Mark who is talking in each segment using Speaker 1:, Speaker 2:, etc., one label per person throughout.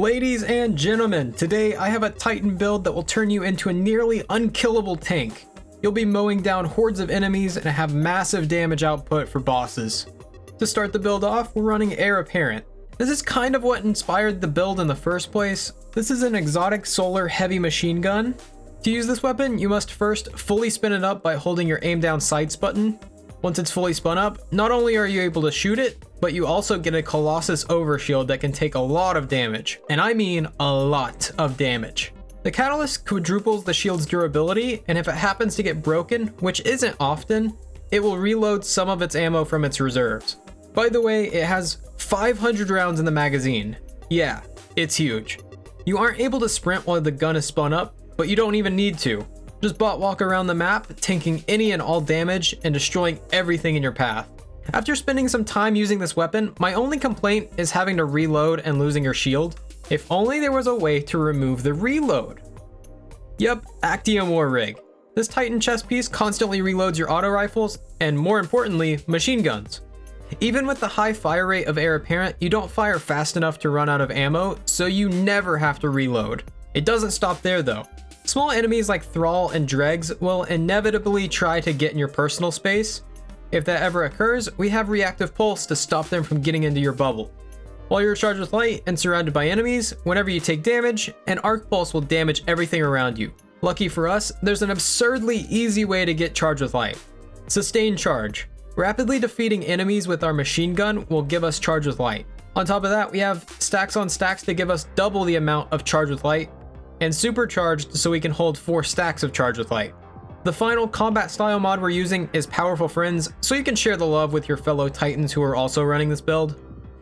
Speaker 1: Ladies and gentlemen, today I have a Titan build that will turn you into a nearly unkillable tank. You'll be mowing down hordes of enemies and have massive damage output for bosses. To start the build off, we're running Heir Apparent. This is kind of what inspired the build in the first place. This is an exotic solar heavy machine gun. To use this weapon, you must first fully spin it up by holding your aim down sights button. Once it's fully spun up, not only are you able to shoot it, but you also get a Colossus overshield that can take a lot of damage, and I mean a lot of damage. The catalyst quadruples the shield's durability, and if it happens to get broken, which isn't often, it will reload some of its ammo from its reserves. By the way, it has 500 rounds in the magazine. Yeah, it's huge. You aren't able to sprint while the gun is spun up, but you don't even need to. Just bot walk around the map, tanking any and all damage and destroying everything in your path. After spending some time using this weapon, my only complaint is having to reload and losing your shield. If only there was a way to remove the reload. Yep, Actium War Rig. This Titan chest piece constantly reloads your auto rifles and, more importantly, machine guns. Even with the high fire rate of Heir Apparent, you don't fire fast enough to run out of ammo, so you never have to reload. It doesn't stop there though. Small enemies like Thrall and Dregs will inevitably try to get in your personal space. If that ever occurs, we have reactive pulse to stop them from getting into your bubble. While you're charged with light and surrounded by enemies, whenever you take damage, an arc pulse will damage everything around you. Lucky for us, there's an absurdly easy way to get charged with light. Sustained charge. Rapidly defeating enemies with our machine gun will give us charge with light. On top of that, we have stacks on stacks to give us double the amount of charge with light, and supercharged so we can hold 4 stacks of charge with light. The final combat style mod we're using is Powerful Friends, so you can share the love with your fellow Titans who are also running this build.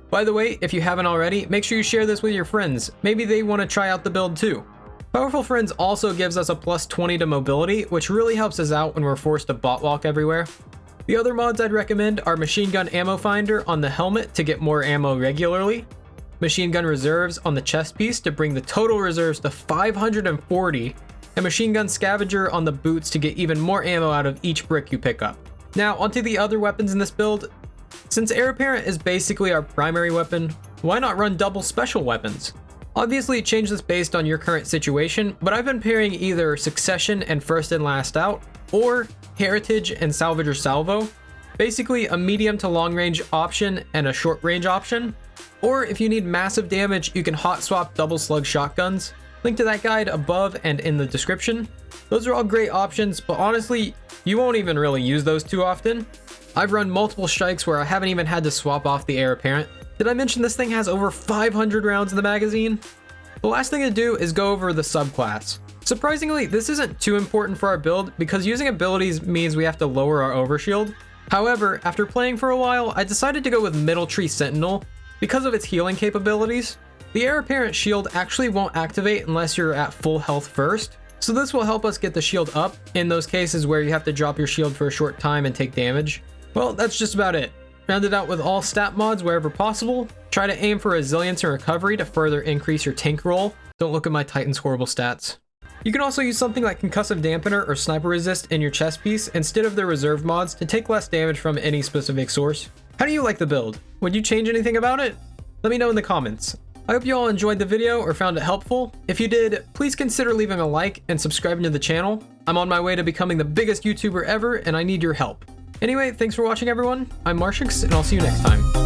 Speaker 1: By the way, if you haven't already, make sure you share this with your friends. Maybe they want to try out the build too. Powerful Friends also gives us a plus 20 to mobility, which really helps us out when we're forced to bot walk everywhere. The other mods I'd recommend are Machine Gun Ammo Finder on the helmet to get more ammo regularly, Machine Gun Reserves on the chest piece to bring the total reserves to 540, and Machine Gun Scavenger on the boots to get even more ammo out of each brick you pick up. Now onto the other weapons in this build. Since Heir Apparent is basically our primary weapon, why not run double special weapons? Obviously change this based on your current situation, but I've been pairing either Succession and First and Last Out, or Heritage and Salvage or Salvo. Basically a medium to long range option and a short range option. Or if you need massive damage, you can hot swap double slug shotguns. Link to that guide above and in the description. Those are all great options, but honestly, you won't even really use those too often. I've run multiple strikes where I haven't even had to swap off the Heir Apparent. Did I mention this thing has over 500 rounds in the magazine? The last thing to do is go over the subclass. Surprisingly, this isn't too important for our build because using abilities means we have to lower our overshield. However, after playing for a while, I decided to go with Middle Tree Sentinel because of its healing capabilities. The Heir Apparent shield actually won't activate unless you're at full health first, so this will help us get the shield up in those cases where you have to drop your shield for a short time and take damage. Well, that's just about it. Round it out with all stat mods wherever possible. Try to aim for resilience and recovery to further increase your tank roll. Don't look at my Titan's horrible stats. You can also use something like Concussive Dampener or Sniper Resist in your chest piece instead of the reserve mods to take less damage from any specific source. How do you like the build? Would you change anything about it? Let me know in the comments. I hope you all enjoyed the video or found it helpful. If you did, please consider leaving a like and subscribing to the channel. I'm on my way to becoming the biggest YouTuber ever and I need your help. Anyway, thanks for watching everyone. I'm Marshix and I'll see you next time.